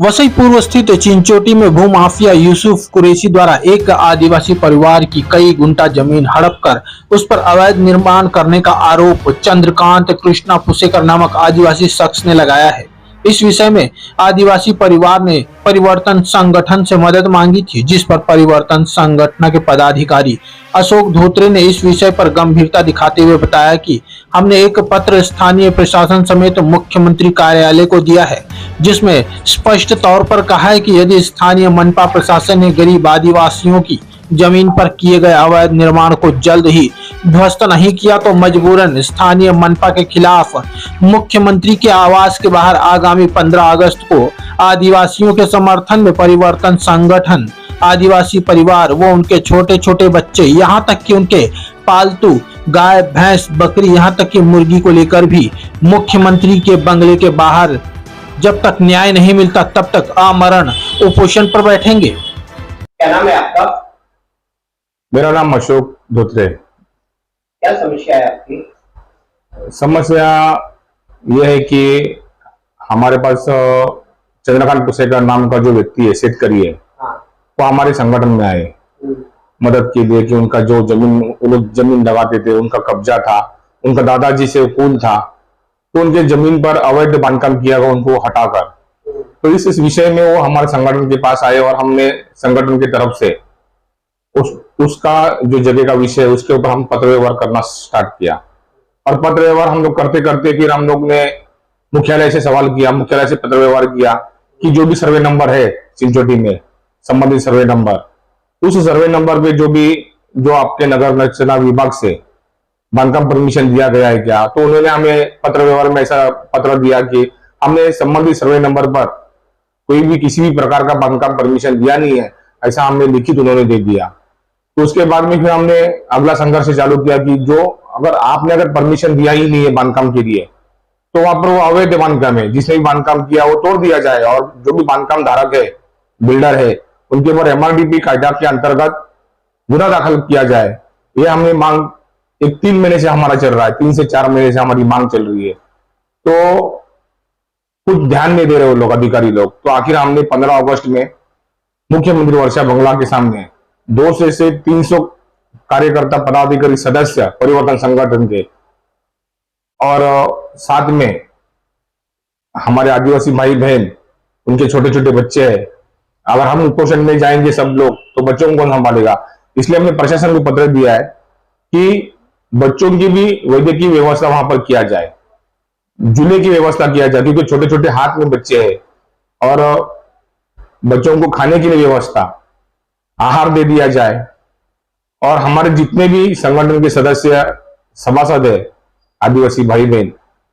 वसई पूर्व स्थित चिंचोटी में भूमाफिया यूसुफ कुरैशी द्वारा एक आदिवासी परिवार की कई गुंठा जमीन हड़प कर उस पर अवैध निर्माण करने का आरोप चंद्रकांत कृष्णा पुसेकर नामक आदिवासी शख्स ने लगाया है। इस विषय में आदिवासी परिवार ने परिवर्तन संगठन से मदद मांगी थी, जिस पर परिवर्तन संगठन के पदाधिकारी अशोक धोत्रे ने इस विषय पर गंभीरता दिखाते हुए बताया कि हमने एक पत्र स्थानीय प्रशासन समेत मुख्यमंत्री कार्यालय को दिया है, जिसमें स्पष्ट तौर पर कहा है कि यदि स्थानीय मनपा प्रशासन ने गरीब आदिवासियों की जमीन पर किए गए अवैध निर्माण को जल्द ही ध्वस्त नहीं किया तो मजबूरन स्थानीय मनपा के खिलाफ मुख्यमंत्री के आवास के बाहर आगामी 15 अगस्त को आदिवासियों के समर्थन में परिवर्तन संगठन, आदिवासी परिवार व उनके छोटे छोटे बच्चे, यहाँ तक कि उनके पालतू गाय भैंस बकरी, यहाँ तक कि मुर्गी को लेकर भी मुख्यमंत्री के बंगले के बाहर जब तक न्याय नहीं मिलता तब तक आमरण उपोषण पर बैठेंगे। क्या नाम है आपका? मेरा नाम अशोक धोत्रे। क्या समस्या है आपकी? समस्या यह है कि हमारे पास चंद्रकांत पुसेकर नाम का जो व्यक्ति है, शेतकरी है, हाँ। वो हमारे संगठन में आए मदद के लिए कि उनका जो जमीन, वो लोग जमीन लगाते थे, उनका कब्जा था, उनका दादाजी से कुल था, तो उनके जमीन पर अवैध बांधकाम किया गया, उनको हटाकर। तो इस विषय में वो हमारे संगठन के पास आए और हमने संगठन की तरफ से उसका जो जगह का विषय है उसके ऊपर हम पत्र व्यवहार करना स्टार्ट किया। और पत्र व्यवहार हम लोग करते करते फिर हम लोग ने मुख्यालय से सवाल किया, मुख्यालय से पत्र व्यवहार किया कि जो भी सर्वे नंबर है चिंचोटी में, संबंधित सर्वे नंबर, उस सर्वे नंबर पे जो आपके नगर रचना विभाग से बांधकाम परमिशन दिया गया है क्या। तो उन्होंने हमें पत्र व्यवहार में ऐसा पत्र दिया कि हमने संबंधित सर्वे नंबर पर कोई भी किसी भी प्रकार का बांधकाम परमिशन दिया नहीं है, ऐसा हमने लिखित उन्होंने दे दिया। तो उसके बाद में फिर हमने अगला संघर्ष चालू किया कि आपने अगर परमिशन दिया ही नहीं है बांधकाम के लिए, तो वहां पर वो अवैध बांधकाम है, जिसने भी बांधकाम किया वो तोड़ दिया जाए और जो भी बांधकाम धारक है, बिल्डर है, उनके ऊपर MRDP कायदा के अंतर्गत गुना दाखिल किया जाए। ये हमने मांग 3 महीने से हमारा चल रहा है, 3 से 4 महीने से हमारी मांग चल रही है। तो कुछ ध्यान नहीं दे रहे वो लोग, अधिकारी लोग। तो आखिर हमने 15 अगस्त में मुख्यमंत्री वर्षा बंगला के सामने 200 से 300 कार्यकर्ता, पदाधिकारी, सदस्य परिवर्तन संगठन के और साथ में हमारे आदिवासी भाई बहन, उनके छोटे छोटे बच्चे हैं। अगर हम उपोषण में जाएंगे सब लोग तो बच्चों को कौन संभालेगा। इसलिए हमने प्रशासन को पत्र दिया है कि बच्चों की भी वैद्यकीय व्यवस्था वहां पर किया जाए, झूले की व्यवस्था किया जाए, क्योंकि छोटे छोटे हाथ में बच्चे हैं, और बच्चों को खाने के लिए व्यवस्था, आहार दे दिया जाए। और हमारे जितने भी संगठन के सदस्य सभासद है, आदिवासी भाई बहन,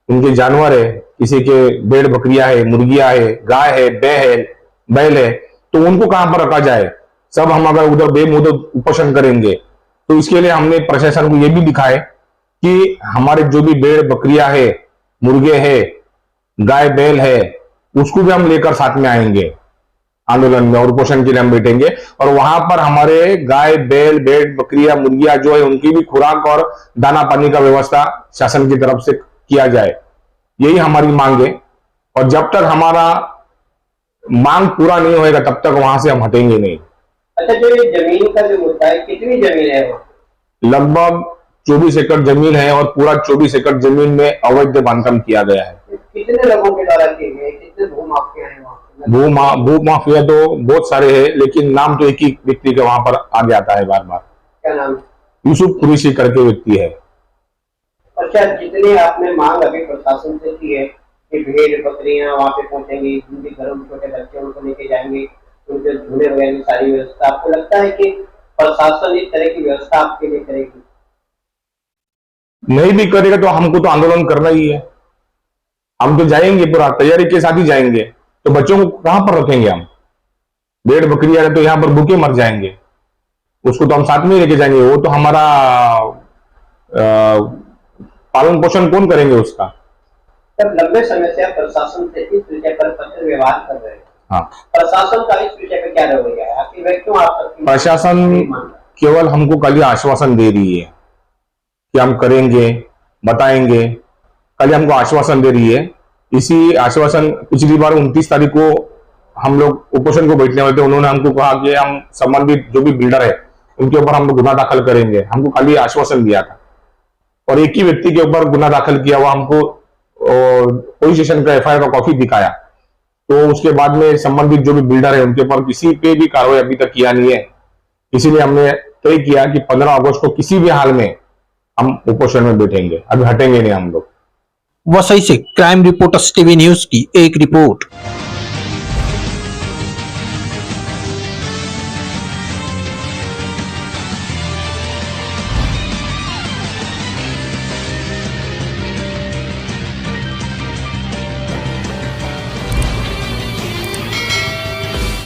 उनके जानवर है, किसी के भेड़ बकरियां है, मुर्गियां है, गाय है, बैल है, तो उनको कहां पर रखा जाए। सब हम अगर उधर बेमुदत उपोषण करेंगे तो इसके लिए हमने प्रशासन को यह भी दिखाए कि हमारे जो भी भेड़ बकरियां है, मुर्गे है, गाय बैल है, उसको भी हम लेकर साथ में आएंगे आंदोलन में, और उपोषण के लिए हम बैठेंगे। और वहां पर हमारे गाय बैल भेड़ बकरियां मुर्गियां जो है, उनकी भी खुराक और दाना पानी का व्यवस्था शासन की तरफ से किया जाए, यही हमारी मांग है। और जब तक हमारा मांग पूरा नहीं होएगा तब तक वहां से हम हटेंगे नहीं। अच्छा, जो ये जमीन का जो मुद्दा है, कितनी जमीन है? लगभग 24 एकड़ जमीन है और पूरा 24 एकड़ जमीन में अवैध बांधकाम किया गया है। कितने लोगों के द्वारा किए गए? कितने भूमाफिया हैं वहाँ? भूमाफिया तो बहुत सारे हैं, लेकिन नाम तो एक ही व्यक्ति का वहां पर आगे आता है बार बार। क्या नाम? यूसुफ कुरैशी करके व्यक्ति है। अच्छा, जितनी आपने मांग अभी प्रशासन से की है कि भेड़ बकरियां वहाँ पे पहुंचेंगी, जिनके घरों में छोटे बच्चे उनको लेके जाएंगे, उनके झूले वगैरह की सारी व्यवस्था, आपको लगता है कि प्रशासन इस तरह की व्यवस्था आपके लिए करेगी? नहीं भी करेगा तो हमको तो आंदोलन करना ही है। हम तो जाएंगे, पूरा तैयारी के साथ ही जाएंगे। तो बच्चों को कहां पर रखेंगे हम? भेड़ बकरियां तो यहाँ पर भूखे मर जाएंगे, उसको तो हम साथ में लेके जाएंगे। वो तो हमारा पालन पोषण कौन करेंगे उसका? तब लंबे समय से आप प्रशासन से इस विषय पर पत्र व्यवहार कर रहे हैं। हाँ, प्रशासन का इस विषय पर क्या रवैया है? आखिर क्यों आप प्रशासन केवल हमको कल ही आश्वासन दे रही है कि हम करेंगे, बताएंगे। कल हमको आश्वासन दे रही है। इसी आश्वासन पिछली बार 29 तारीख को हम लोग उपोषण को बैठने वाले थे, उन्होंने हमको कहा कि हम संबंधित जो भी बिल्डर है उनके ऊपर हम लोग गुना दाखिल करेंगे। हमको खाली आश्वासन दिया था और एक ही व्यक्ति के ऊपर गुना दाखिल किया हुआ, हमको पुलिस स्टेशन का एफआईआर का कॉपी दिखाया। तो उसके बाद में संबंधित जो भी बिल्डर है उनके ऊपर किसी पे भी कार्रवाई अभी तक किया नहीं है। इसीलिए हमने तय किया कि 15 अगस्त को किसी भी हाल में हम उपोषण में बैठेंगे, अभी हटेंगे नहीं हम लोग। वसई से क्राइम रिपोर्टर्स टीवी न्यूज की एक रिपोर्ट।